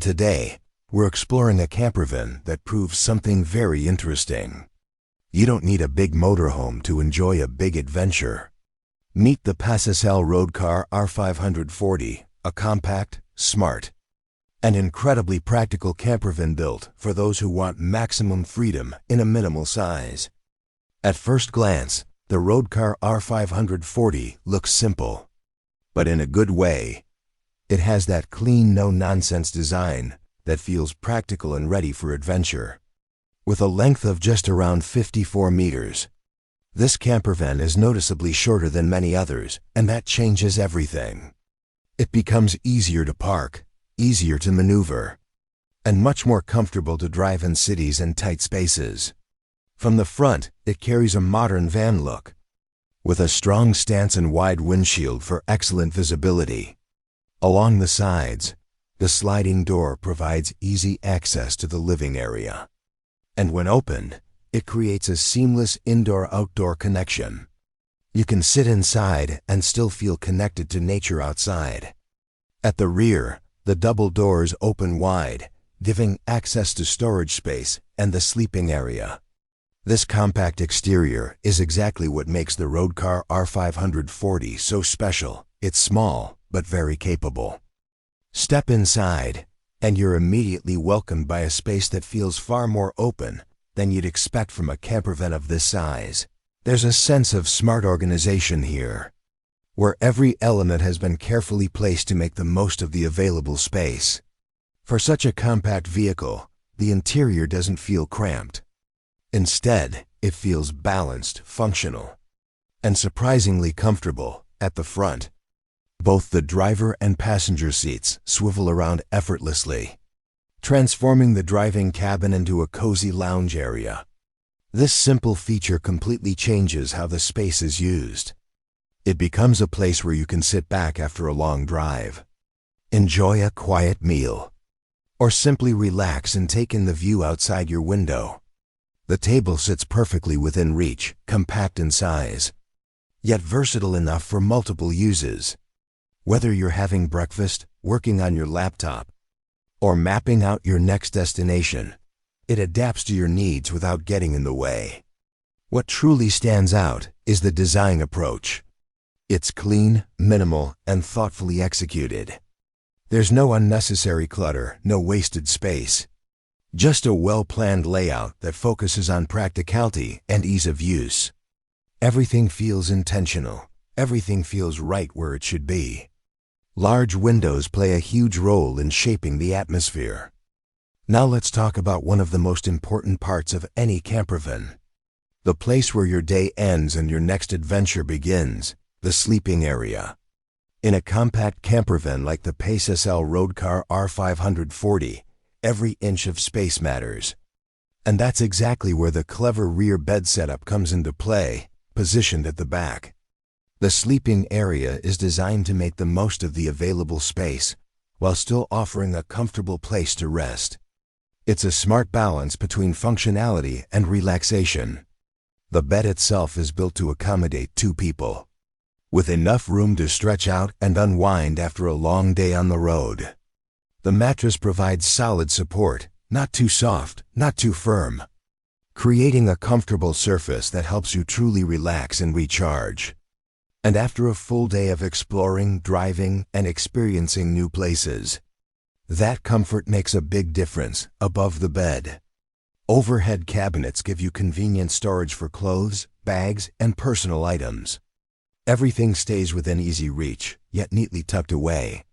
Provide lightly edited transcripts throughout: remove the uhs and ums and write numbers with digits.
Today, we're exploring a campervan that proves something very interesting. You don't need a big motorhome to enjoy a big adventure. Meet the Pössl Roadcar R540, a compact, smart, and incredibly practical campervan built for those who want maximum freedom in a minimal size. At first glance, the Roadcar R540 looks simple, but in a good way. It has that clean, no-nonsense design that feels practical and ready for adventure. With a length of just around 54 meters, this campervan is noticeably shorter than many others, and that changes everything. It becomes easier to park, easier to maneuver, and much more comfortable to drive in cities and tight spaces. From the front, it carries a modern van look, with a strong stance and wide windshield for excellent visibility. Along the sides, the sliding door provides easy access to the living area. And when opened, it creates a seamless indoor-outdoor connection. You can sit inside and still feel connected to nature outside. At the rear, the double doors open wide, giving access to storage space and the sleeping area. This compact exterior is exactly what makes the Roadcar R540 so special. It's small, but very capable. Step inside, and you're immediately welcomed by a space that feels far more open than you'd expect from a campervan of this size. There's a sense of smart organization here, where every element has been carefully placed to make the most of the available space. For such a compact vehicle, the interior doesn't feel cramped. Instead, it feels balanced, functional, and surprisingly comfortable at the front. Both the driver and passenger seats swivel around effortlessly, transforming the driving cabin into a cozy lounge area. This simple feature completely changes how the space is used. It becomes a place where you can sit back after a long drive, enjoy a quiet meal, or simply relax and take in the view outside your window. The table sits perfectly within reach, compact in size, yet versatile enough for multiple uses. Whether you're having breakfast, working on your laptop, or mapping out your next destination, it adapts to your needs without getting in the way. What truly stands out is the design approach. It's clean, minimal, and thoughtfully executed. There's no unnecessary clutter, no wasted space. Just a well-planned layout that focuses on practicality and ease of use. Everything feels intentional. Everything feels right where it should be. Large windows play a huge role in shaping the atmosphere. Now let's talk about one of the most important parts of any campervan. The place where your day ends and your next adventure begins, the sleeping area. In a compact campervan like the Pössl Roadcar R540, every inch of space matters. And that's exactly where the clever rear bed setup comes into play, positioned at the back. The sleeping area is designed to make the most of the available space, while still offering a comfortable place to rest. It's a smart balance between functionality and relaxation. The bed itself is built to accommodate two people, with enough room to stretch out and unwind after a long day on the road. The mattress provides solid support, not too soft, not too firm, creating a comfortable surface that helps you truly relax and recharge. And after a full day of exploring, driving, and experiencing new places, that comfort makes a big difference above the bed. Overhead cabinets give you convenient storage for clothes, bags, and personal items. Everything stays within easy reach, yet neatly tucked away.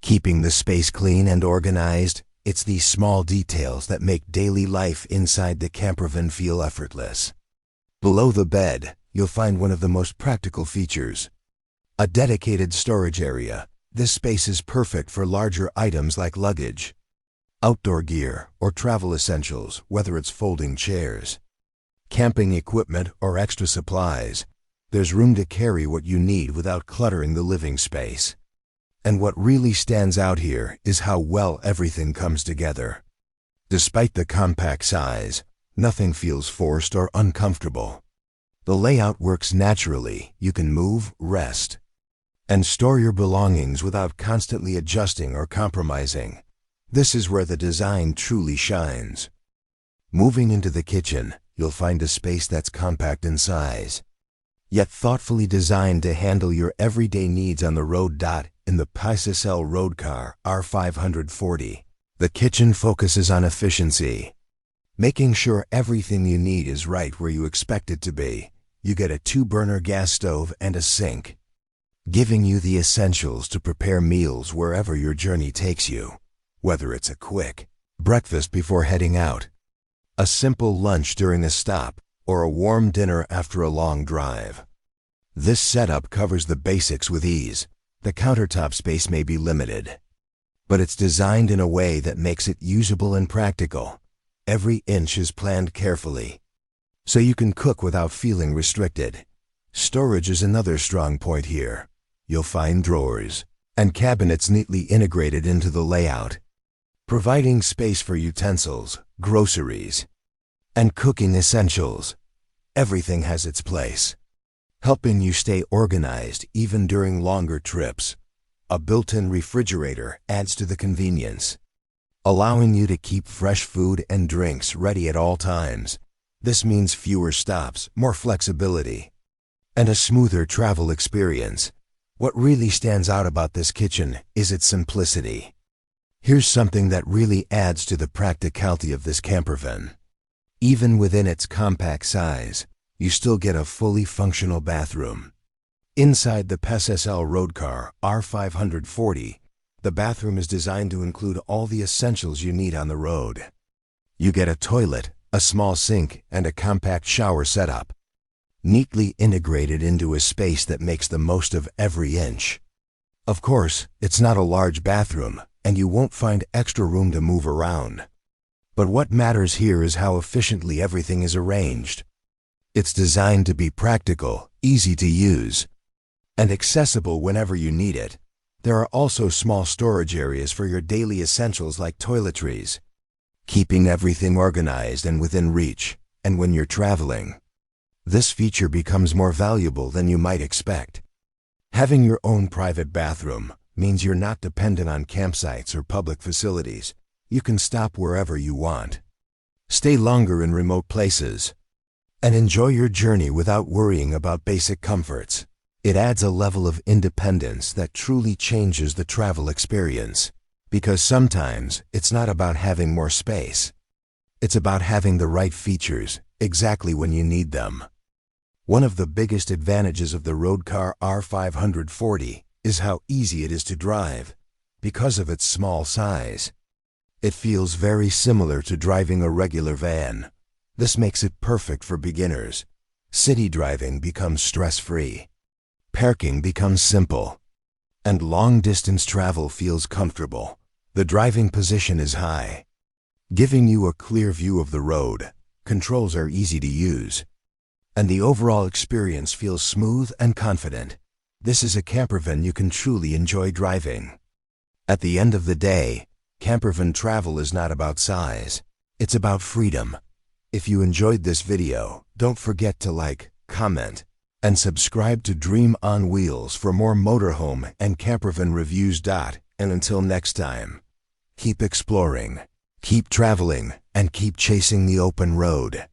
Keeping the space clean and organized, it's these small details that make daily life inside the campervan feel effortless. Below the bed, you'll find one of the most practical features: a dedicated storage area. This space is perfect for larger items like luggage, outdoor gear, or travel essentials, whether it's folding chairs, camping equipment, or extra supplies. There's room to carry what you need without cluttering the living space. And what really stands out here is how well everything comes together. Despite the compact size, nothing feels forced or uncomfortable. The layout works naturally. You can move, rest, and store your belongings without constantly adjusting or compromising. This is where the design truly shines. Moving into the kitchen, you'll find a space that's compact in size, yet thoughtfully designed to handle your everyday needs on the road. In the Pössl Roadcar R540, the kitchen focuses on efficiency, making sure everything you need is right where you expect it to be. You get a 2-burner gas stove and a sink, giving you the essentials to prepare meals wherever your journey takes you. Whether it's a quick breakfast before heading out, a simple lunch during a stop, or a warm dinner after a long drive, this setup covers the basics with ease. The countertop space may be limited, but it's designed in a way that makes it usable and practical. Every inch is planned carefully, so you can cook without feeling restricted. Storage is another strong point here. You'll find drawers and cabinets neatly integrated into the layout, providing space for utensils, groceries, and cooking essentials. Everything has its place, helping you stay organized even during longer trips. A built-in refrigerator adds to the convenience, allowing you to keep fresh food and drinks ready at all times. This means fewer stops, more flexibility, and a smoother travel experience. What really stands out about this kitchen is its simplicity. Here's something that really adds to the practicality of this campervan. Even within its compact size, you still get a fully functional bathroom. Inside the Pössl Roadcar R540, the bathroom is designed to include all the essentials you need on the road. You get a toilet, a small sink, and a compact shower setup, neatly integrated into a space that makes the most of every inch. Of course, it's not a large bathroom, and you won't find extra room to move around. But what matters here is how efficiently everything is arranged. It's designed to be practical, easy to use, and accessible whenever you need it. There are also small storage areas for your daily essentials like toiletries, keeping everything organized and within reach. And when you're traveling, this feature becomes more valuable than you might expect. Having your own private bathroom means you're not dependent on campsites or public facilities. You can stop wherever you want, stay longer in remote places, and enjoy your journey without worrying about basic comforts. It adds a level of independence that truly changes the travel experience, because sometimes it's not about having more space. It's about having the right features exactly when you need them. One of the biggest advantages of the Roadcar R540 is how easy it is to drive. Because of its small size, it feels very similar to driving a regular van. This makes it perfect for beginners. City driving becomes stress-free, parking becomes simple, and long-distance travel feels comfortable. The driving position is high, giving you a clear view of the road. Controls are easy to use, and the overall experience feels smooth and confident. This is a campervan you can truly enjoy driving. At the end of the day, campervan travel is not about size, it's about freedom. If you enjoyed this video, don't forget to like, comment, and subscribe to Dream on Wheels for more motorhome and campervan reviews. And until next time, keep exploring, keep traveling, and keep chasing the open road.